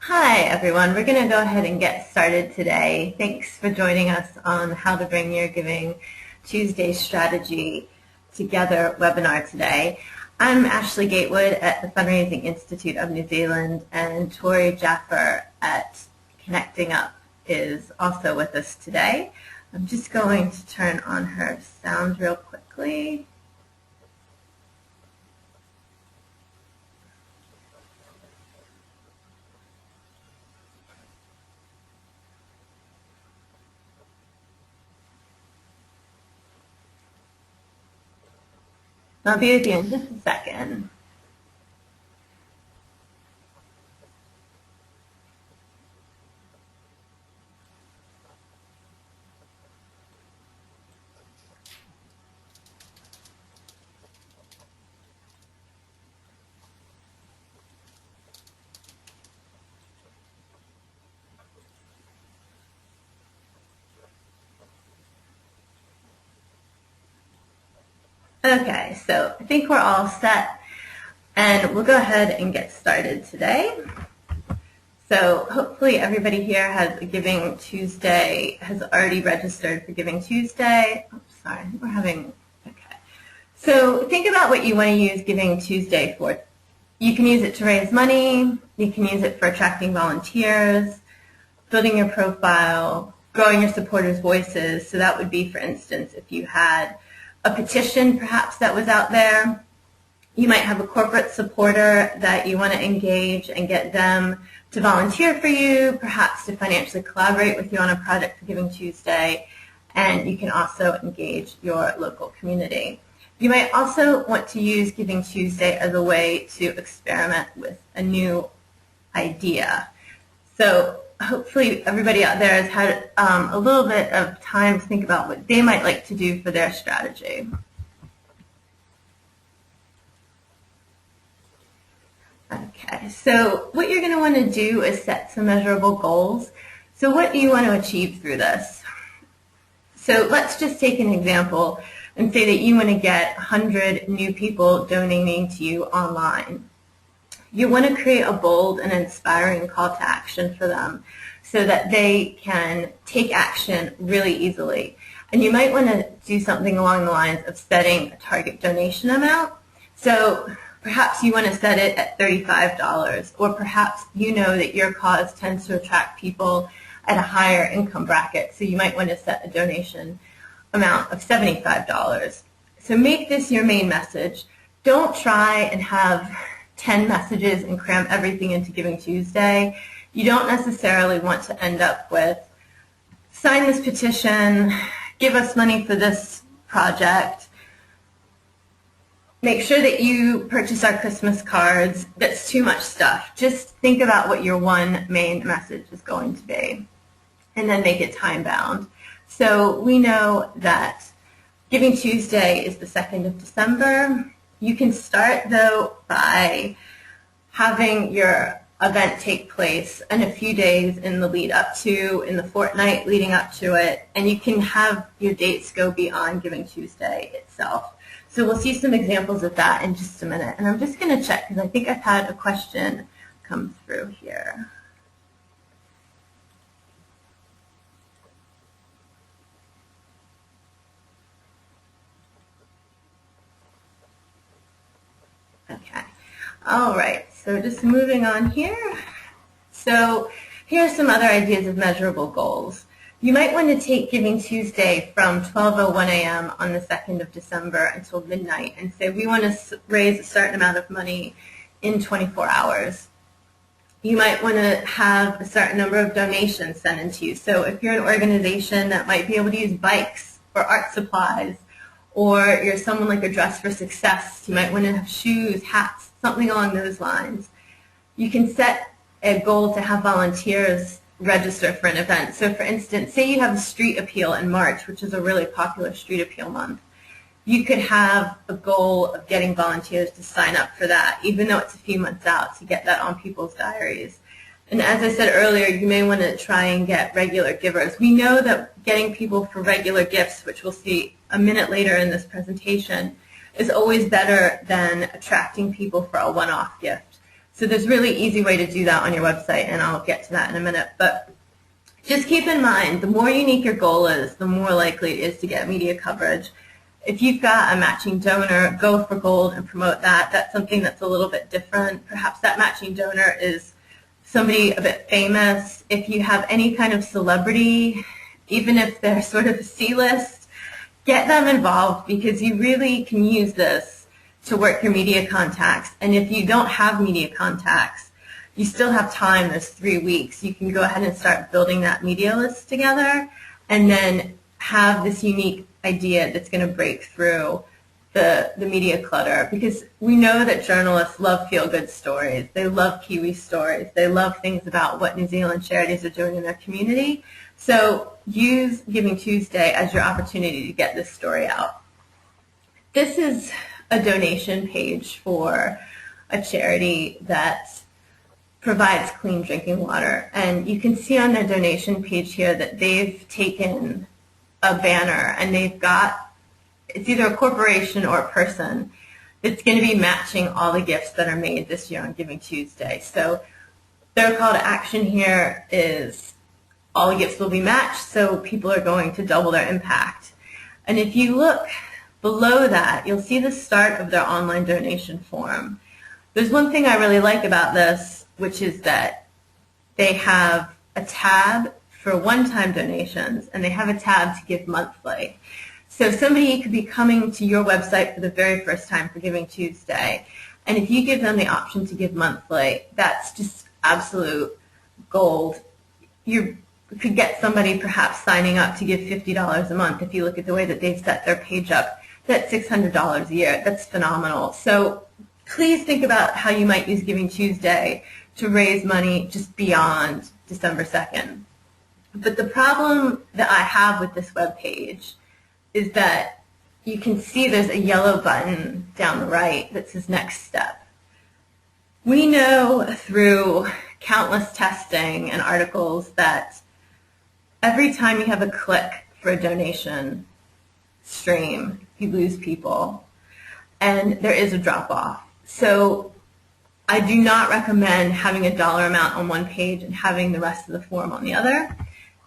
Hi everyone, we're going to go ahead and get started today. Thanks for joining us on how to bring your Giving Tuesday strategy together webinar today. I'm Ashley Gatewood at the Fundraising Institute of New Zealand, and Tori Jaffer at Connecting Up is also with us today. I'm just going to turn on her sound real quickly. I'll be with you in just a second. Okay, so I think we're all set, and we'll go ahead and get started today. So hopefully everybody here has a Giving Tuesday, has already registered for Giving Tuesday. Oh, sorry, we're having, okay. So think about what you want to use Giving Tuesday for. You can use it to raise money, you can use it for attracting volunteers, building your profile, growing your supporters' voices. So that would be, for instance, if you had a petition perhaps that was out there. You might have a corporate supporter that you want to engage and get them to volunteer for you, perhaps to financially collaborate with you on a project for Giving Tuesday, and you can also engage your local community. You might also want to use Giving Tuesday as a way to experiment with a new idea. So hopefully everybody out there has had a little bit of time to think about what they might like to do for their strategy. Okay, so what you're going to want to do is set some measurable goals. So what do you want to achieve through this? So let's just take an example and say that you want to get 100 new people donating to you online. You want to create a bold and inspiring call to action for them so that they can take action really easily. And you might want to do something along the lines of setting a target donation amount. So perhaps you want to set it at $35, or perhaps you know that your cause tends to attract people at a higher income bracket, so you might want to set a donation amount of $75. So make this your main message. Don't try and have 10 messages and cram everything into Giving Tuesday. You don't necessarily want to end up with, sign this petition, give us money for this project, make sure that you purchase our Christmas cards. That's too much stuff. Just think about what your one main message is going to be, and then make it time bound. So we know that Giving Tuesday is the 2nd of December. You can start, though, by having your event take place in a few days in the lead up to, in the fortnight leading up to it, and you can have your dates go beyond Giving Tuesday itself. So we'll see some examples of that in just a minute. And I'm just going to check because I think I've had a question come through here. Okay. All right. So just moving on here. So here are some other ideas of measurable goals. You might want to take Giving Tuesday from 12:01 a.m. on the 2nd of December until midnight and say we want to raise a certain amount of money in 24 hours. You might want to have a certain number of donations sent in to you. So if you're an organization that might be able to use bikes or art supplies, or you're someone like a Dress for Success, you might want to have shoes, hats, something along those lines. You can set a goal to have volunteers register for an event. So for instance, say you have a street appeal in March, which is a really popular street appeal month. You could have a goal of getting volunteers to sign up for that, even though it's a few months out, to get that on people's diaries. And as I said earlier, you may want to try and get regular givers. We know that getting people for regular gifts, which we'll see a minute later in this presentation, is always better than attracting people for a one-off gift. So there's a really easy way to do that on your website, and I'll get to that in a minute. But just keep in mind, the more unique your goal is, the more likely it is to get media coverage. If you've got a matching donor, go for gold and promote that. That's something that's a little bit different. Perhaps that matching donor is somebody a bit famous. If you have any kind of celebrity, even if they're sort of a C-list, get them involved, because you really can use this to work your media contacts. And if you don't have media contacts, you still have time. There's 3 weeks. You can go ahead and start building that media list together, and then have this unique idea that's going to break through the media clutter, because we know that journalists love feel-good stories. They love Kiwi stories. They love things about what New Zealand charities are doing in their community. So use Giving Tuesday as your opportunity to get this story out. This is a donation page for a charity that provides clean drinking water. And you can see on their donation page here that they've taken a banner, and they've got, it's either a corporation or a person that's going to be matching all the gifts that are made this year on Giving Tuesday. So their call to action here is all the gifts will be matched, so people are going to double their impact. And if you look below that, you'll see the start of their online donation form. There's one thing I really like about this, which is that they have a tab for one-time donations, and they have a tab to give monthly. So somebody could be coming to your website for the very first time for Giving Tuesday, and if you give them the option to give monthly, that's just absolute gold. You could get somebody perhaps signing up to give $50 a month. If you look at the way that they've set their page up, that's $600 a year. That's phenomenal. So please think about how you might use Giving Tuesday to raise money just beyond December 2nd. But the problem that I have with this web page is that you can see there's a yellow button down the right that says Next Step. We know through countless testing and articles that every time you have a click for a donation stream, you lose people, and there is a drop-off. So I do not recommend having a dollar amount on one page and having the rest of the form on the other.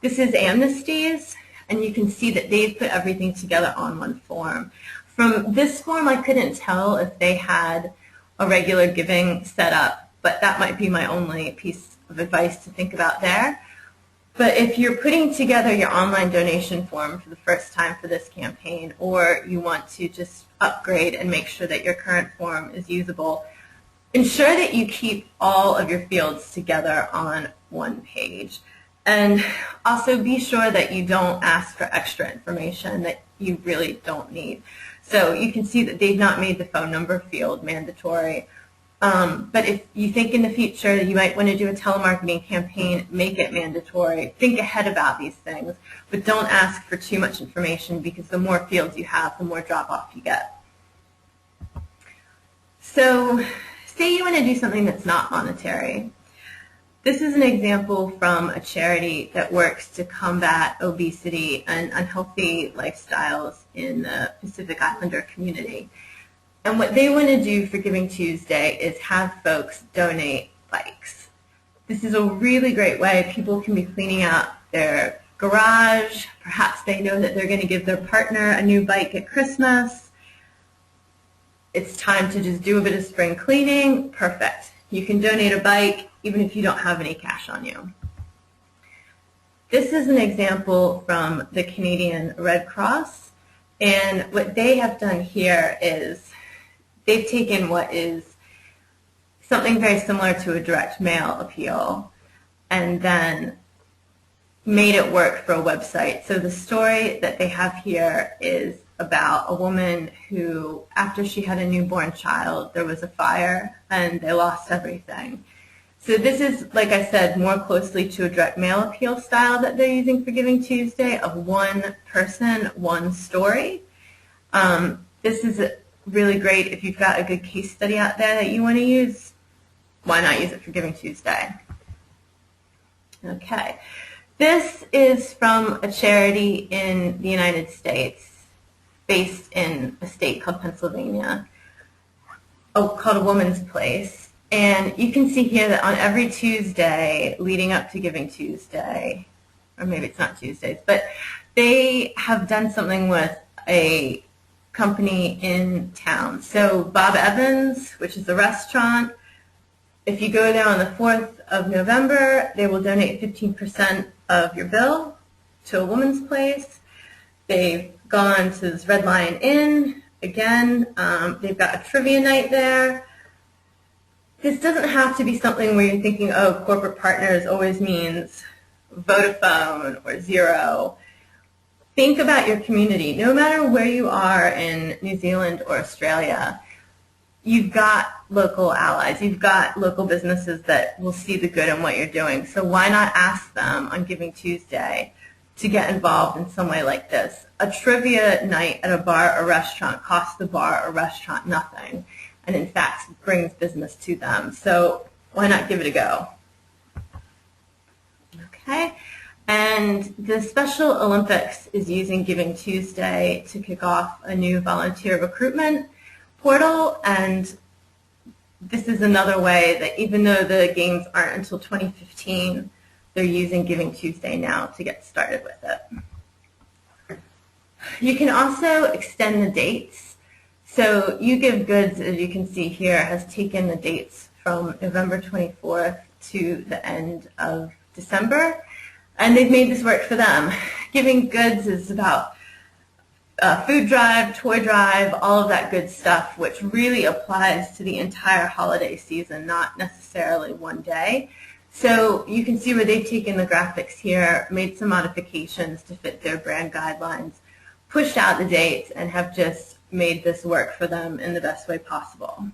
This is Amnesty's, and you can see that they've put everything together on one form. From this form, I couldn't tell if they had a regular giving set up, but that might be my only piece of advice to think about there. But if you're putting together your online donation form for the first time for this campaign, or you want to just upgrade and make sure that your current form is usable, ensure that you keep all of your fields together on one page. And also be sure that you don't ask for extra information that you really don't need. So you can see that they've not made the phone number field mandatory. But if you think in the future that you might want to do a telemarketing campaign, make it mandatory. Think ahead about these things, but don't ask for too much information, because the more fields you have, the more drop-off you get. So say you want to do something that's not monetary. This is an example from a charity that works to combat obesity and unhealthy lifestyles in the Pacific Islander community. And what they want to do for Giving Tuesday is have folks donate bikes. This is a really great way. People can be cleaning out their garage. Perhaps they know that they're going to give their partner a new bike at Christmas. It's time to just do a bit of spring cleaning. Perfect. You can donate a bike even if you don't have any cash on you. This is an example from the Canadian Red Cross, and what they have done here is they've taken what is something very similar to a direct mail appeal and then made it work for a website. So the story that they have here is about a woman who, after she had a newborn child, there was a fire and they lost everything. So this is, like I said, more closely to a direct mail appeal style that they're using for Giving Tuesday of one person, one story. This is really great if you've got a good case study out there that you want to use. Why not use it for Giving Tuesday? Okay. This is from a charity in the United States based in a state called Pennsylvania, called A Woman's Place. And you can see here that on every Tuesday leading up to Giving Tuesday, or maybe it's not Tuesdays, but they have done something with a company in town. So Bob Evans, which is a restaurant, if you go there on the 4th of November, they will donate 15% of your bill to a woman's place. They've gone to this Red Lion Inn. Again, they've got a trivia night there. This doesn't have to be something where you're thinking, oh, corporate partners always means Vodafone or Zero. Think about your community. No matter where you are in New Zealand or Australia, you've got local allies. You've got local businesses that will see the good in what you're doing. So why not ask them on Giving Tuesday to get involved in some way like this? A trivia night at a bar or restaurant costs the bar or restaurant nothing, and in fact brings business to them. So why not give it a go? Okay. And the Special Olympics is using Giving Tuesday to kick off a new volunteer recruitment portal, and this is another way that even though the games aren't until 2015, they're using Giving Tuesday now to get started with it. You can also extend the dates. So You Give Goods, as you can see here, has taken the dates from November 24th to the end of December, and they've made this work for them. Giving Goods is about food drive, toy drive, all of that good stuff, which really applies to the entire holiday season, not necessarily one day. So you can see where they've taken the graphics here, made some modifications to fit their brand guidelines, pushed out the dates, and have just made this work for them in the best way possible.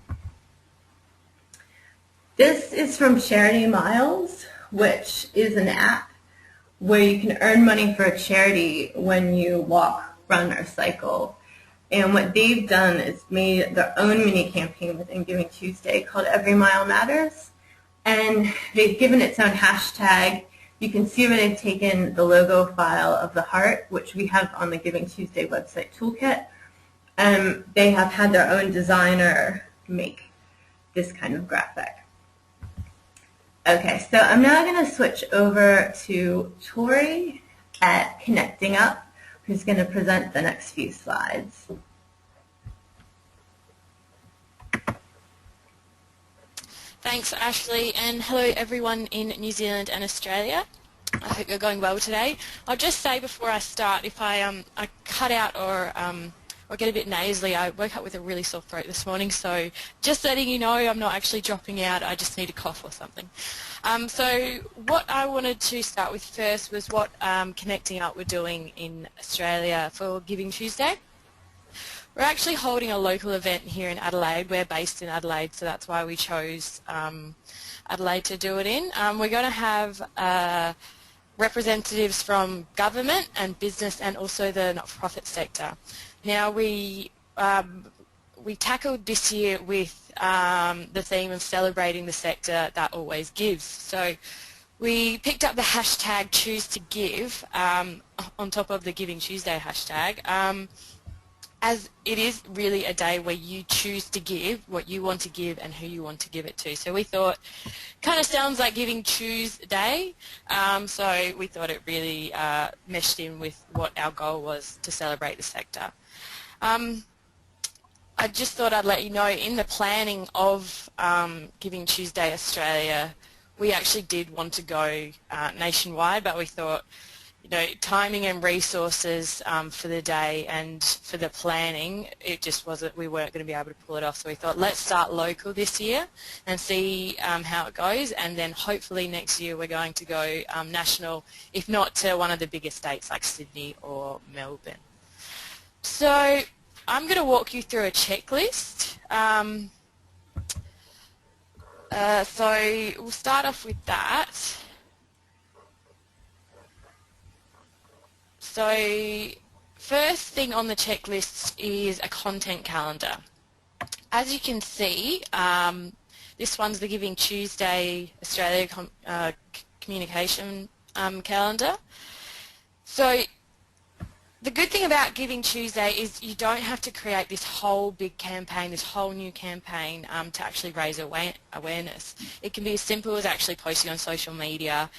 This is from Charity Miles, which is an app where you can earn money for a charity when you walk, run, or cycle. And what they've done is made their own mini campaign within Giving Tuesday called Every Mile Matters. And they've given its own hashtag. You can see where they've taken the logo file of the heart, which we have on the Giving Tuesday website toolkit. They have had their own designer make this kind of graphic. Okay, so I'm now going to switch over to Tori at Connecting Up, who's going to present the next few slides. Thanks, Ashley, and hello everyone in New Zealand and Australia. I hope you're going well today. I'll just say before I start, if I cut out or get a bit nasally, I woke up with a really sore throat this morning, so just letting you know I'm not actually dropping out, I just need a cough or something. So what I wanted to start with first was what Connecting Up we're doing in Australia for Giving Tuesday. We're actually holding a local event here in Adelaide. We're based in Adelaide, so that's why we chose Adelaide to do it in. We're going to have representatives from government and business and also the not-for-profit sector. Now we tackled this year with the theme of celebrating the sector that always gives. So we picked up the hashtag Choose to Give on top of the Giving Tuesday hashtag, as it is really a day where you choose to give what you want to give and who you want to give it to. So we thought, kind of sounds like Giving Tuesday, so we thought it really meshed in with what our goal was to celebrate the sector. I just thought I'd let you know, in the planning of Giving Tuesday Australia, we actually did want to go nationwide, but we thought, you know, timing and resources for the day and for the planning, it just wasn't, we weren't going to be able to pull it off. So we thought, let's start local this year and see how it goes, and then hopefully next year we're going to go national, if not to one of the biggest states like Sydney or Melbourne. So I'm going to walk you through a checklist. So we'll start off with that. So first thing on the checklist is a content calendar. As you can see, this one's the Giving Tuesday Australia communication calendar. So the good thing about Giving Tuesday is you don't have to create this whole big campaign, this whole new campaign to actually raise awareness. It can be as simple as actually posting on social media.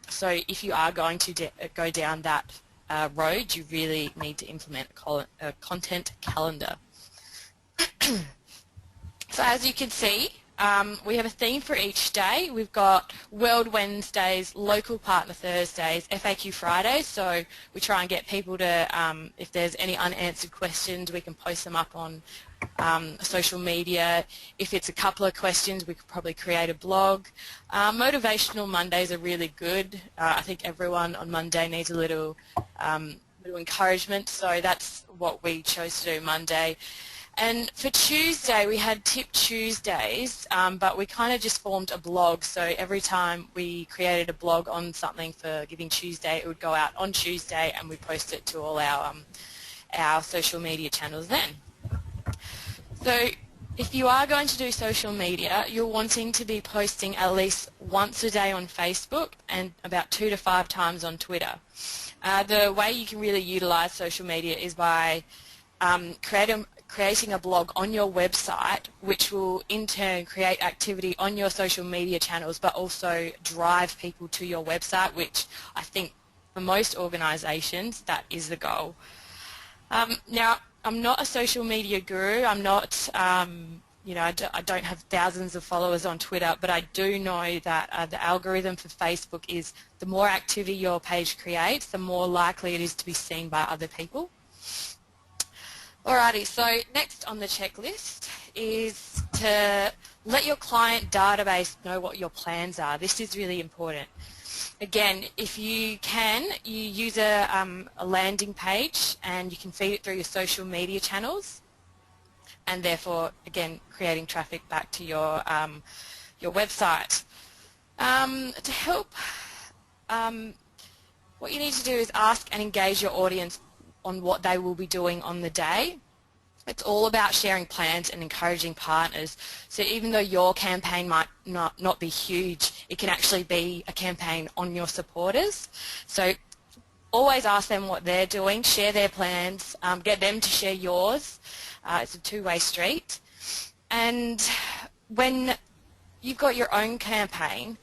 So if you are going to go down that road, you really need to implement a content calendar. So as you can see, we have a theme for each day. We've got World Wednesdays, Local Partner Thursdays, FAQ Fridays, so we try and get people to, if there's any unanswered questions, we can post them up on social media. If it's a couple of questions, we could probably create a blog. Motivational Mondays are really good. I think everyone on Monday needs a little encouragement, so that's what we chose to do Monday. And for Tuesday, we had Tip Tuesdays, but we kind of just formed a blog. So every time we created a blog on something for Giving Tuesday, it would go out on Tuesday, and we post it to all our social media channels then. So if you are going to do social media, you're wanting to be posting at least once a day on Facebook and about 2 to 5 times on Twitter. The way you can really utilize social media is by creating a blog on your website, which will in turn create activity on your social media channels, but also drive people to your website, which I think for most organisations that is the goal. Now, I'm not a social media guru. I'm not, you know, I don't have thousands of followers on Twitter, but I do know that the algorithm for Facebook is the more activity your page creates, the more likely it is to be seen by other people. Alrighty, so next on the checklist is to let your client database know what your plans are. This is really important. Again, if you can, you use a landing page and you can feed it through your social media channels, and therefore, again, creating traffic back to your website. To help, what you need to do is ask and engage your audience on what they will be doing on the day. It's all about sharing plans and encouraging partners. So even though your campaign might not be huge, it can actually be a campaign on your supporters. So always ask them what they're doing, share their plans, get them to share yours. It's a two-way street. And when you've got your own campaign,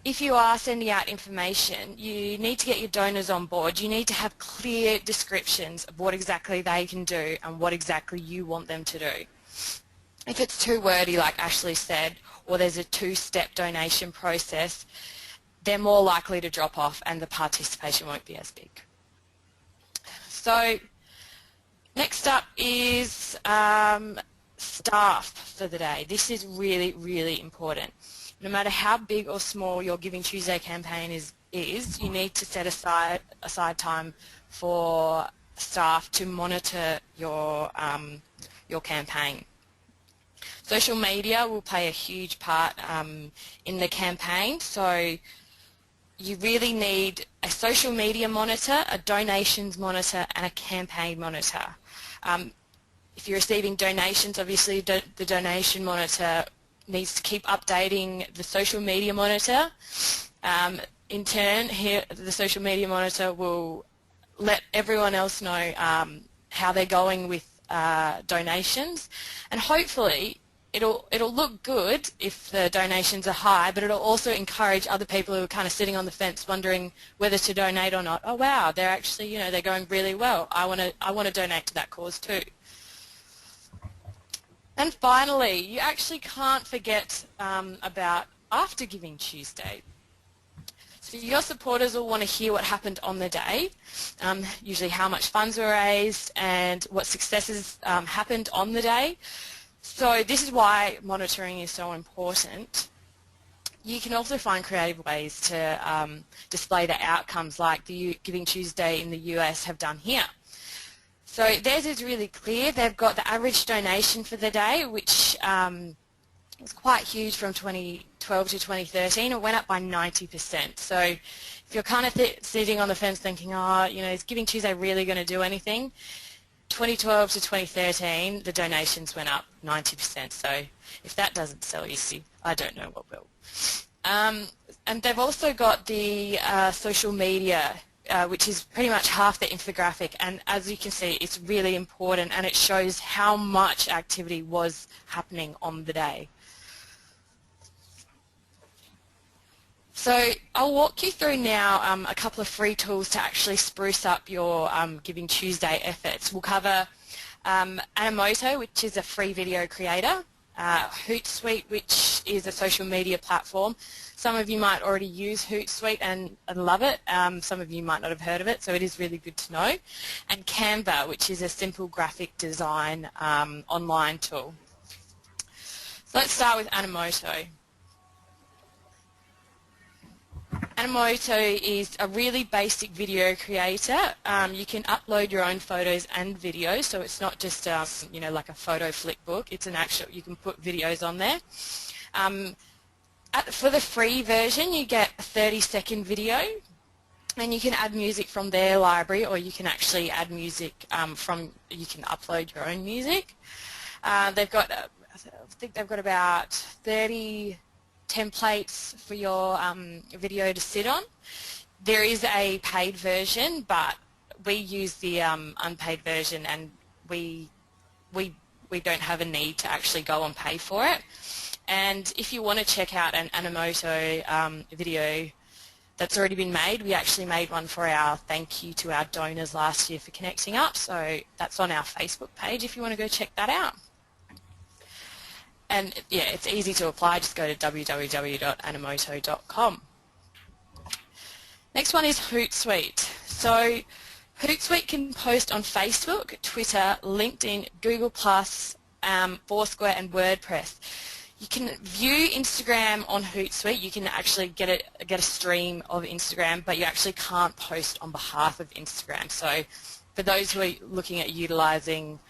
if you are sending out information, you need to get your donors on board. You need to have clear descriptions of what exactly they can do and what exactly you want them to do. If it's too wordy, like Ashley said, or there's a two-step donation process, they're more likely to drop off and the participation won't be as big. So next up is staff for the day. This is really, really important. No matter how big or small your Giving Tuesday campaign is, you need to set aside time for staff to monitor your campaign. Social media will play a huge part in the campaign, so you really need a social media monitor, a donations monitor, and a campaign monitor. If you're receiving donations, obviously the donation monitor needs to keep updating the social media monitor. In turn, the social media monitor will let everyone else know how they're going with donations, and hopefully it'll look good if the donations are high, but it'll also encourage other people who are kind of sitting on the fence wondering whether to donate or not. Oh wow, they're actually, you know, they're going really well. I want to donate to that cause too. And finally, you actually can't forget about after Giving Tuesday. So your supporters will want to hear what happened on the day, usually how much funds were raised and what successes happened on the day. So this is why monitoring is so important. You can also find creative ways to display the outcomes like the Giving Tuesday in the US have done here. So theirs is really clear. They've got the average donation for the day, which was quite huge from 2012 to 2013. It went up by 90%. So if you're kind of sitting on the fence thinking, oh, you know, is Giving Tuesday really going to do anything? 2012 to 2013, the donations went up 90%. So if that doesn't sell you, I don't know what will. And they've also got the social media which is pretty much half the infographic, and as you can see, it's really important and it shows how much activity was happening on the day. So I'll walk you through now a couple of free tools to actually spruce up your Giving Tuesday efforts. We'll cover Animoto, which is a free video creator, Hootsuite, which is a social media platform. Some of you might already use Hootsuite and love it. Some of you might not have heard of it, so it is really good to know. And Canva, which is a simple graphic design online tool. So let's start with Animoto. Animoto is a really basic video creator. You can upload your own photos and videos, so it's not just you know, like a photo flick book. It's an actual, you can put videos on there. For the free version, you get a 30-second video, and you can add music from their library, or you can actually add music you can upload your own music. They've got, I think they've got about 30 templates for your video to sit on. There is a paid version, but we use the unpaid version, and we don't have a need to actually go and pay for it. And if you want to check out an Animoto video that's already been made, we actually made one for our thank you to our donors last year for connecting up, so that's on our Facebook page if you want to go check that out. And yeah, it's easy to apply. Just go to www.animoto.com. Next one is Hootsuite. So Hootsuite can post on Facebook, Twitter, LinkedIn, Google+, Foursquare and WordPress. You can view Instagram on Hootsuite. You can actually get a stream of Instagram, but you actually can't post on behalf of Instagram. So for those who are looking at utilising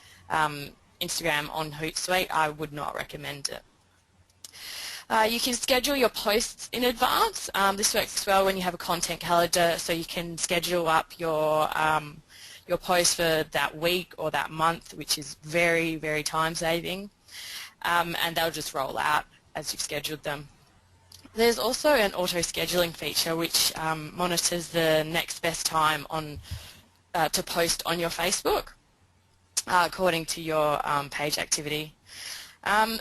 Instagram on Hootsuite, I would not recommend it. You can schedule your posts in advance. This works well when you have a content calendar, so you can schedule up your post for that week or that month, which is very, very time saving, and they'll just roll out as you've scheduled them. There's also an auto scheduling feature which monitors the next best time to post on your Facebook, according to your page activity.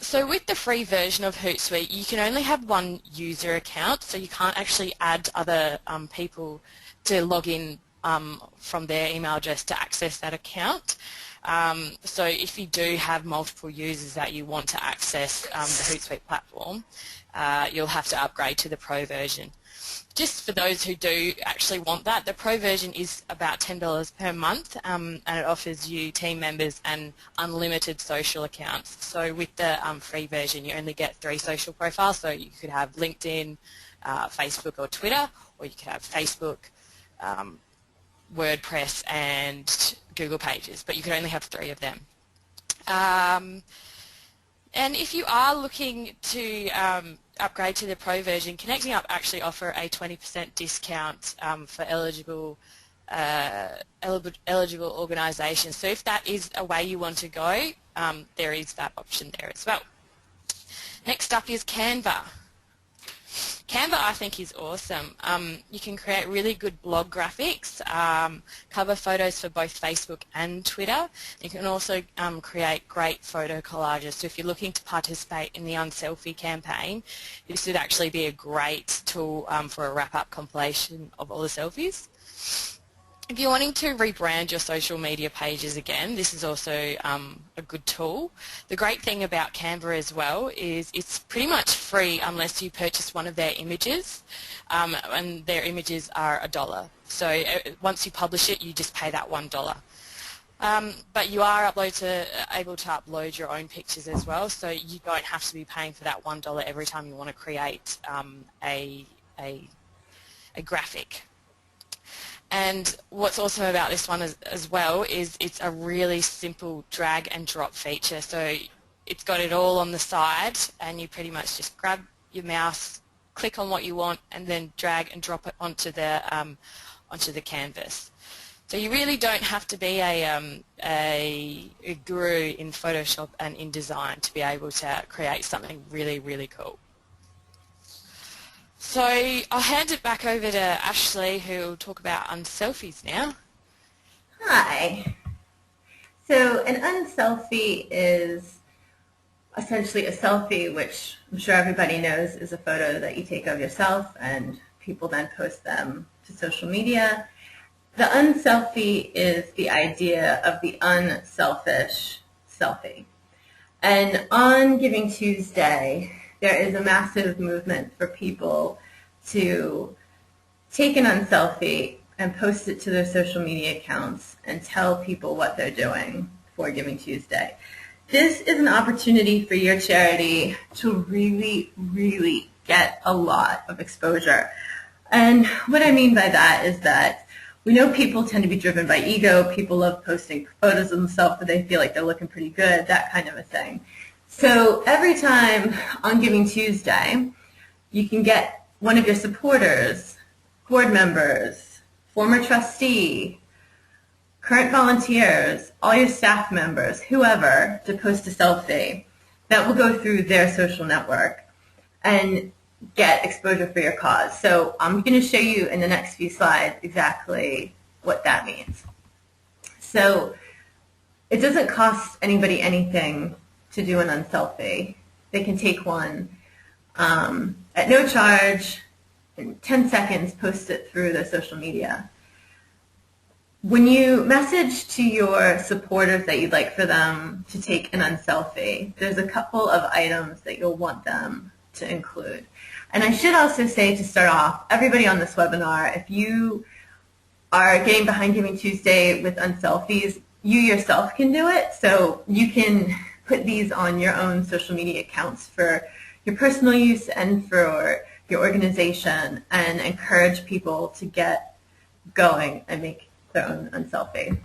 So with the free version of Hootsuite, you can only have one user account, so you can't actually add other people to log in from their email address to access that account. So if you do have multiple users that you want to access the Hootsuite platform, you'll have to upgrade to the Pro version. Just for those who do actually want that, the Pro version is about $10 per month, and it offers you team members and unlimited social accounts. So with the free version, you only get 3 social profiles, so you could have LinkedIn, Facebook or Twitter, or you could have Facebook, WordPress and Google Pages, but you can only have 3 of them. And if you are looking to upgrade to the Pro version, Connecting Up actually offer a 20% discount for eligible organisations. So if that is a way you want to go, there is that option there as well. Next up is Canva. Canva, I think, is awesome. You can create really good blog graphics, cover photos for both Facebook and Twitter. You can also create great photo collages. So if you're looking to participate in the Unselfie campaign, this would actually be a great tool for a wrap-up compilation of all the selfies. If you're wanting to rebrand your social media pages again, this is also a good tool. The great thing about Canva as well is it's pretty much free unless you purchase one of their images, and their images are $1. So once you publish it, you just pay that $1. But you are able to upload your own pictures as well, so you don't have to be paying for that $1 every time you want to create a graphic. And what's awesome about this one as well is it's a really simple drag and drop feature. So it's got it all on the side, and you pretty much just grab your mouse, click on what you want, and then drag and drop it onto the canvas. So you really don't have to be a guru in Photoshop and InDesign to be able to create something really, really cool. So I'll hand it back over to Ashley, who will talk about unselfies now. Hi. So an unselfie is essentially a selfie, which I'm sure everybody knows is a photo that you take of yourself and people then post them to social media. The unselfie is the idea of the unselfish selfie. And on Giving Tuesday, there is a massive movement for people to take an unselfie and post it to their social media accounts and tell people what they're doing for Giving Tuesday. This is an opportunity for your charity to really, really get a lot of exposure. And what I mean by that is that we know people tend to be driven by ego. People love posting photos of themselves that they feel like they're looking pretty good, that kind of a thing. So every time on Giving Tuesday, you can get one of your supporters, board members, former trustee, current volunteers, all your staff members, whoever, to post a selfie that will go through their social network and get exposure for your cause. So I'm going to show you in the next few slides exactly what that means. So it doesn't cost anybody anything to do an unselfie. They can take one at no charge, in 10 seconds, post it through their social media. When you message to your supporters that you'd like for them to take an unselfie, there's a couple of items that you'll want them to include. And I should also say, to start off, everybody on this webinar, if you are getting behind Giving Tuesday with unselfies, you yourself can do it. So you can put these on your own social media accounts for your personal use and for your organization, and encourage people to get going and make their own unselfie.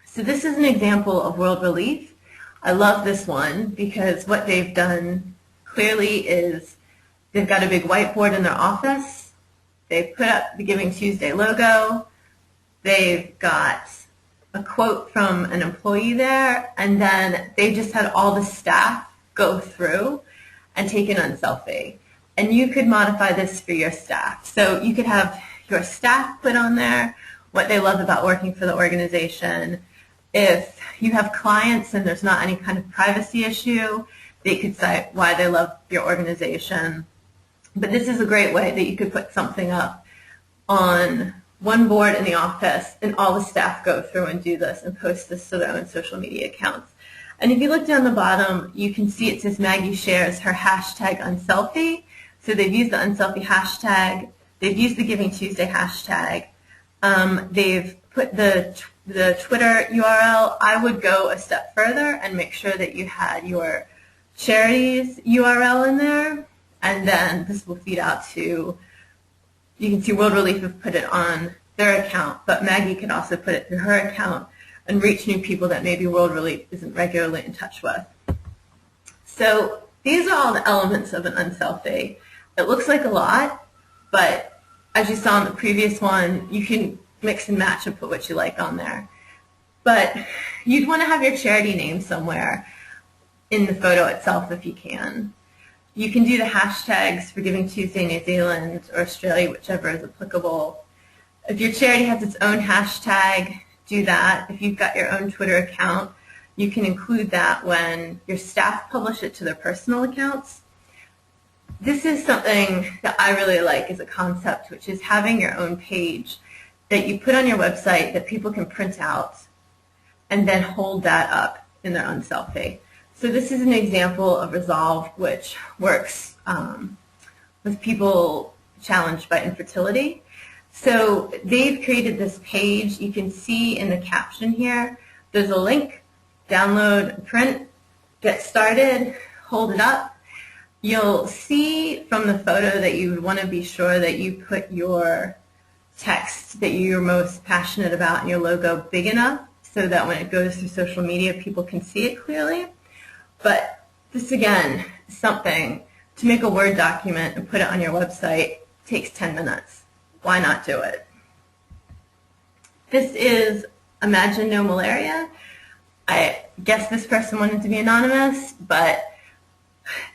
So this is an example of World Relief. I love this one because what they've done clearly is they've got a big whiteboard in their office. They've put up the Giving Tuesday logo. They've got a quote from an employee there, and then they just had all the staff go through and take an unselfie. And you could modify this for your staff. So you could have your staff put on there what they love about working for the organization. If you have clients and there's not any kind of privacy issue, they could cite why they love your organization. But this is a great way that you could put something up on one board in the office and all the staff go through and do this and post this to their own social media accounts. And if you look down the bottom, you can see it says Maggie shares her hashtag unselfie. So they've used the unselfie hashtag. They've used the Giving Tuesday hashtag. They've put the Twitter URL. I would go a step further and make sure that you had your charity's URL in there, and then this will feed out to, you can see World Relief have put it on their account, but Maggie can also put it through her account and reach new people that maybe World Relief isn't regularly in touch with. So these are all the elements of an unselfie. It looks like a lot, but as you saw in the previous one, you can mix and match and put what you like on there. But you'd want to have your charity name somewhere in the photo itself if you can. You can do the hashtags for Giving Tuesday New Zealand or Australia, whichever is applicable. If your charity has its own hashtag, do that. If you've got your own Twitter account, you can include that when your staff publish it to their personal accounts. This is something that I really like as a concept, which is having your own page that you put on your website that people can print out and then hold that up in their own selfie. So this is an example of Resolve, which works with people challenged by infertility. So they've created this page. You can see in the caption here, there's a link, download, print, get started, hold it up. You'll see from the photo that you would want to be sure that you put your text that you're most passionate about and your logo big enough so that when it goes through social media, people can see it clearly. But this, again, is something to make a Word document and put it on your website takes 10 minutes. Why not do it? This is Imagine No Malaria. I guess this person wanted to be anonymous, but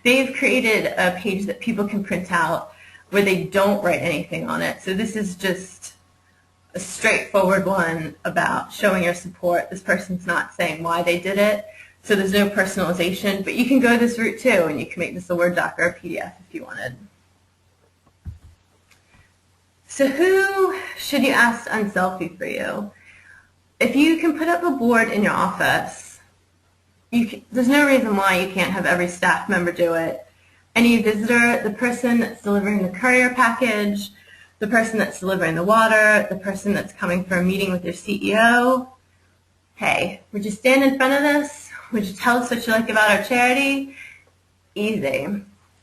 they've created a page that people can print out where they don't write anything on it. So this is just a straightforward one about showing your support. This person's not saying why they did it, so there's no personalization, but you can go this route too, and you can make this a Word doc or a PDF if you wanted. So who should you ask to unselfie for you? If you can put up a board in your office, there's no reason why you can't have every staff member do it. Any visitor, the person that's delivering the courier package, the person that's delivering the water, the person that's coming for a meeting with your CEO. Hey, would you stand in front of this? Would you tell us what you like about our charity? Easy.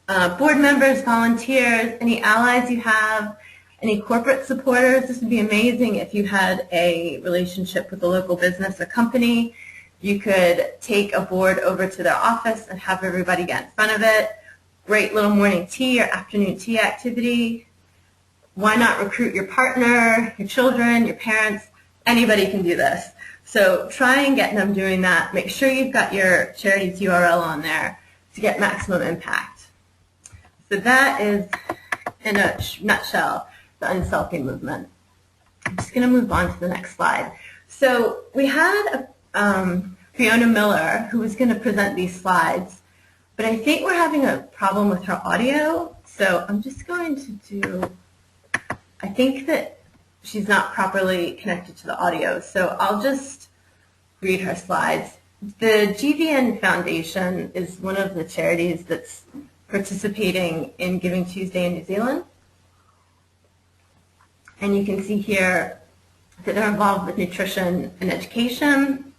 Board members, volunteers, any allies you have, any corporate supporters. This would be amazing if you had a relationship with a local business or company. You could take a board over to their office and have everybody get in front of it. Great little morning tea or afternoon tea activity. Why not recruit your partner, your children, your parents? Anybody can do this. So try and get them doing that. Make sure you've got your charity's URL on there to get maximum impact. So that is, in a nutshell, the unselfie movement. I'm just going to move on to the next slide. So we had Fiona Miller who was going to present these slides, but I think we're having a problem with her audio. So I'm just going to do, I think that she's not properly connected to the audio, so I'll just read her slides. The GVN Foundation is one of the charities that's participating in Giving Tuesday in New Zealand. And you can see here that they're involved with nutrition and education.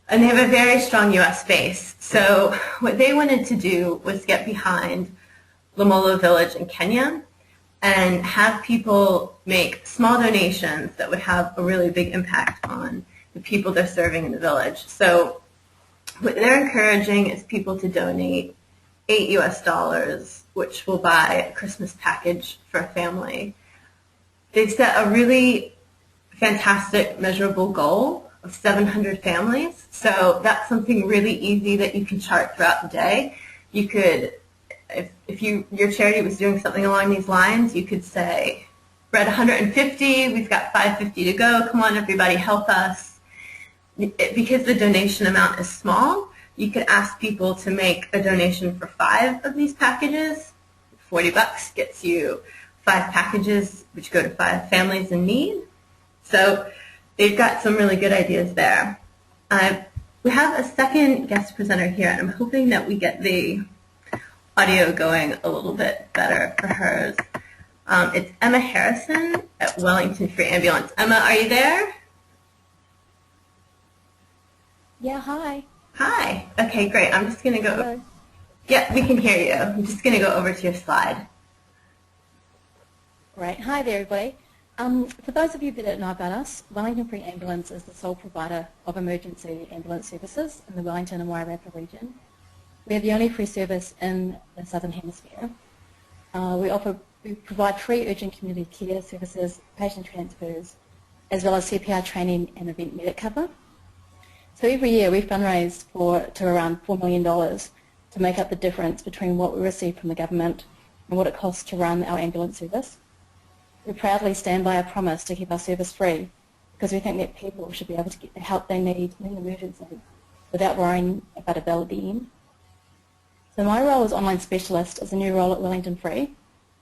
And they have a very strong U.S. base. So what they wanted to do was get behind Lamolo Village in Kenya and have people make small donations that would have a really big impact on the people they're serving in the village. So what they're encouraging is people to donate $8 US, which will buy a Christmas package for a family. They've set a really fantastic measurable goal of 700 families. So that's something really easy that you can chart throughout the day. You could, if your charity was doing something along these lines, you could say, we're at 150, we've got 550 to go, come on everybody, help us. Because the donation amount is small, you could ask people to make a donation for 5 of these packages. $40 gets you 5 packages, which go to 5 families in need. So they've got some really good ideas there. We have a second guest presenter here, and I'm hoping that we get the audio going a little bit better for hers. It's Emma Harrison at Wellington Free Ambulance. Emma, are you there? Yeah, hi. Hi. Okay, great. I'm just going to go. Hello. Yeah, we can hear you. I'm just going to go over to your slide. Great. Hi there, everybody. For those of you that don't know about us, Wellington Free Ambulance is the sole provider of emergency ambulance services in the Wellington and Wairarapa region. We are the only free service in the Southern Hemisphere. We provide free urgent community care services, patient transfers, as well as CPR training and event medic cover. So every year we fundraise to around $4 million to make up the difference between what we receive from the government and what it costs to run our ambulance service. We proudly stand by our promise to keep our service free because we think that people should be able to get the help they need in an emergency without worrying about a bill at the end. So my role as online specialist is a new role at Wellington Free.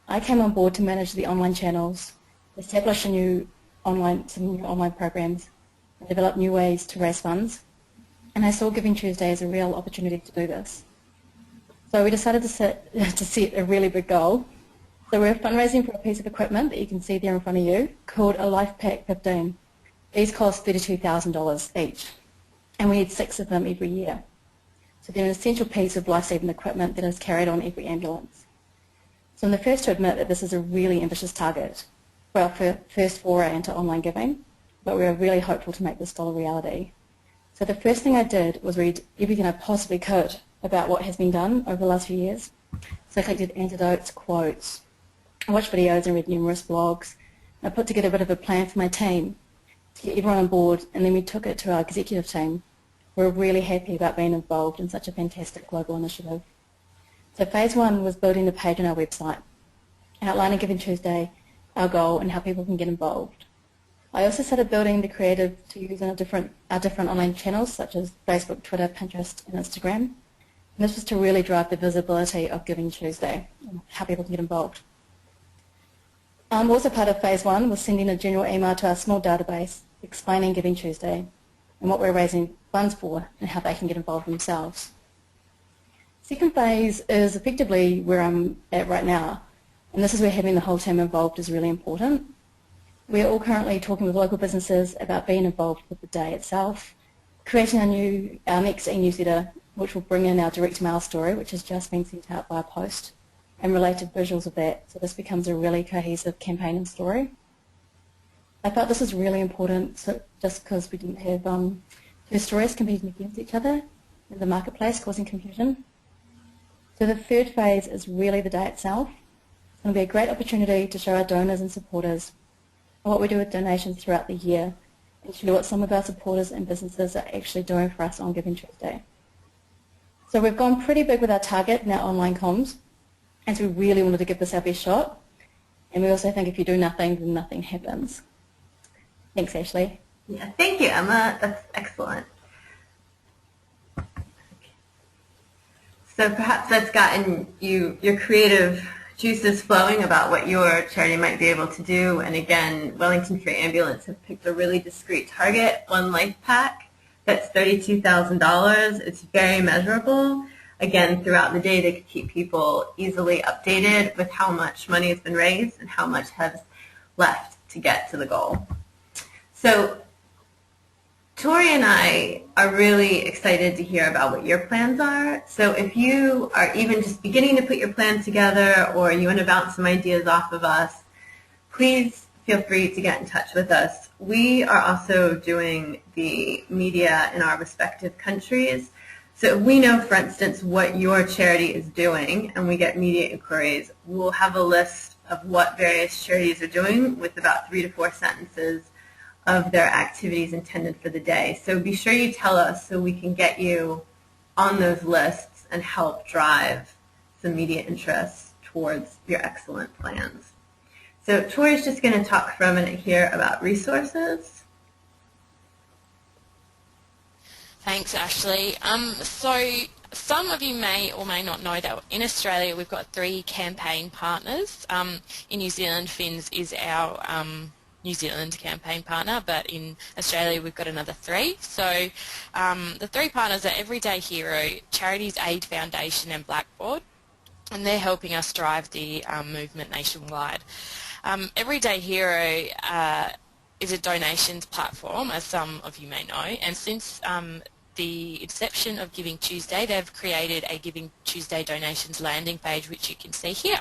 I came on board to manage the online channels, establish some new online programs, and develop new ways to raise funds. And I saw Giving Tuesday as a real opportunity to do this. So we decided to set a really big goal. So we're fundraising for a piece of equipment that you can see there in front of you called a Life Pack 15. These cost $32,000 each, and we need 6 of them every year. So they're an essential piece of life-saving equipment that is carried on every ambulance. So I'm the first to admit that this is a really ambitious target for our first foray into online giving, but we are really hopeful to make this goal a reality. So the first thing I did was read everything I possibly could about what has been done over the last few years. So I collected anecdotes, quotes, I watched videos and read numerous blogs. I put together a bit of a plan for my team to get everyone on board, and then we took it to our executive team. We're really happy about being involved in such a fantastic global initiative. So phase 1 was building the page on our website, outlining Giving Tuesday, our goal, and how people can get involved. I also started building the creative to use in our different online channels such as Facebook, Twitter, Pinterest, and Instagram. And this was to really drive the visibility of Giving Tuesday and how people can get involved. Also part of phase 1 was sending a general email to our small database explaining Giving Tuesday and what we're raising funds for and how they can get involved themselves. Second phase is effectively where I'm at right now, and this is where having the whole team involved is really important. We're all currently talking with local businesses about being involved with the day itself, creating our next e-newsletter, which will bring in our direct mail story, which has just been sent out by post, and related visuals of that, so this becomes a really cohesive campaign and story. I felt this was really important just because we didn't have two stories competing against each other in the marketplace, causing confusion. So the third phase is really the day itself. It's going to be a great opportunity to show our donors and supporters what we do with donations throughout the year and show what some of our supporters and businesses are actually doing for us on Giving Tuesday. So we've gone pretty big with our target in our online comms, and so we really wanted to give this our best shot. And we also think if you do nothing, then nothing happens. Thanks, Ashley. Yeah, thank you, Emma. That's excellent. So perhaps that's gotten your creative juices flowing about what your charity might be able to do. And again, Wellington Free Ambulance have picked a really discrete target, one life pack, that's $32,000. It's very measurable. Again, throughout the day, they could keep people easily updated with how much money has been raised and how much has left to get to the goal. So Tori and I are really excited to hear about what your plans are. So if you are even just beginning to put your plans together or you want to bounce some ideas off of us, please feel free to get in touch with us. We are also doing the media in our respective countries. So if we know, for instance, what your charity is doing and we get media inquiries, we'll have a list of what various charities are doing with about 3 to 4 sentences of their activities intended for the day. So be sure you tell us so we can get you on those lists and help drive some media interest towards your excellent plans. So Tori's just going to talk for a minute here about resources. Thanks, Ashley. So some of you may or may not know that in Australia we've got 3 campaign partners. In New Zealand, FINS is our New Zealand campaign partner, but in Australia we've got another 3. So the 3 partners are Everyday Hero, Charities Aid Foundation and Blackboard, and they're helping us drive the movement nationwide. Everyday Hero is a donations platform, as some of you may know, and since the inception of Giving Tuesday, they've created a Giving Tuesday donations landing page, which you can see here.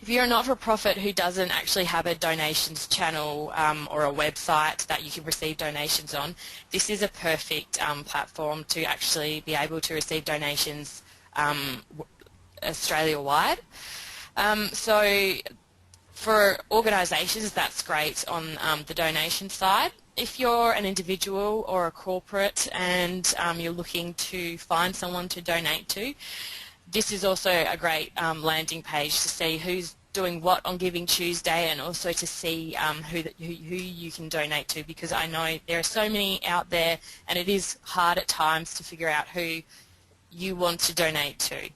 If you're a not-for-profit who doesn't actually have a donations channel or a website that you can receive donations on, this is a perfect platform to actually be able to receive donations Australia-wide. So for organisations, that's great on the donation side. If you're an individual or a corporate and you're looking to find someone to donate to, this is also a great landing page to see who's doing what on Giving Tuesday and also to see who you can donate to, because I know there are so many out there and it is hard at times to figure out who you want to donate to.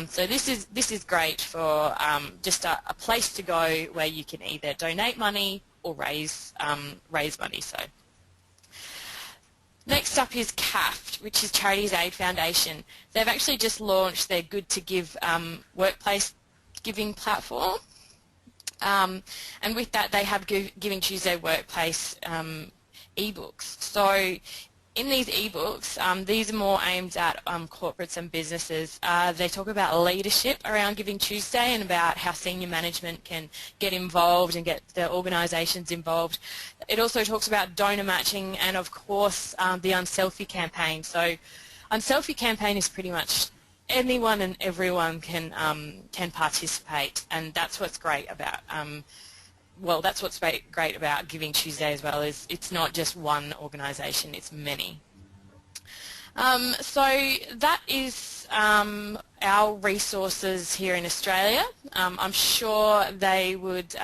So this is great for just a place to go where you can either donate money or raise money. So next up is CAFT, which is Charities Aid Foundation. They've actually just launched their Good to Give workplace giving platform, and with that they have Giving Tuesday workplace ebooks. So in these ebooks, these are more aimed at corporates and businesses. They talk about leadership around Giving Tuesday and about how senior management can get involved and get the organisations involved. It also talks about donor matching and, of course, the Unselfie campaign. So Unselfie campaign is pretty much anyone and everyone can participate, and that's what's great about that's what's great about Giving Tuesday as well, is it's not just one organisation, it's many. So that is our resources here in Australia. I'm sure they would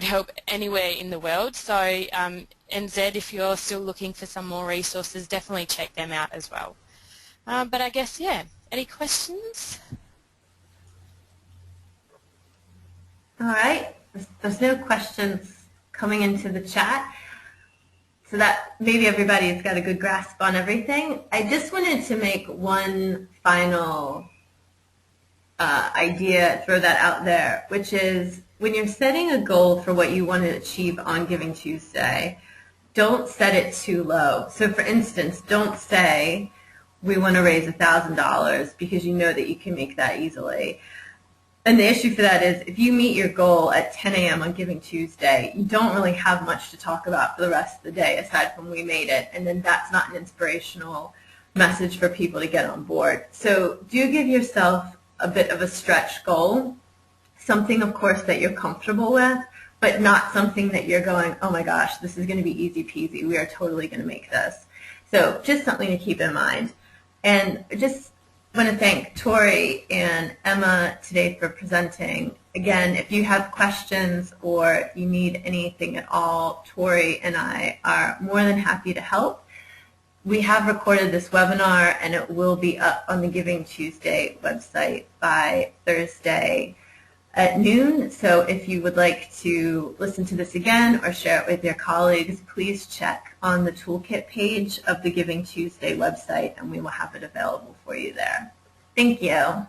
help anywhere in the world. So NZ, if you're still looking for some more resources, definitely check them out as well. But I guess, yeah, any questions? All right, there's no questions coming into the chat, so that maybe everybody's got a good grasp on everything. I just wanted to make one final idea, throw that out there, which is when you're setting a goal for what you want to achieve on Giving Tuesday, don't set it too low. So for instance, don't say we want to raise $1,000 because you know that you can make that easily. And the issue for that is if you meet your goal at 10 a.m. on Giving Tuesday, you don't really have much to talk about for the rest of the day aside from we made it. And then that's not an inspirational message for people to get on board. So do give yourself a bit of a stretch goal, something, of course, that you're comfortable with, but not something that you're going, oh my gosh, this is going to be easy peasy. We are totally going to make this. So just something to keep in mind. And just want to thank Tori and Emma today for presenting. Again, if you have questions or you need anything at all, Tori and I are more than happy to help. We have recorded this webinar and it will be up on the Giving Tuesday website by Thursday at noon. So if you would like to listen to this again or share it with your colleagues, please check on the toolkit page of the Giving Tuesday website and we will have it available for you there. Thank you.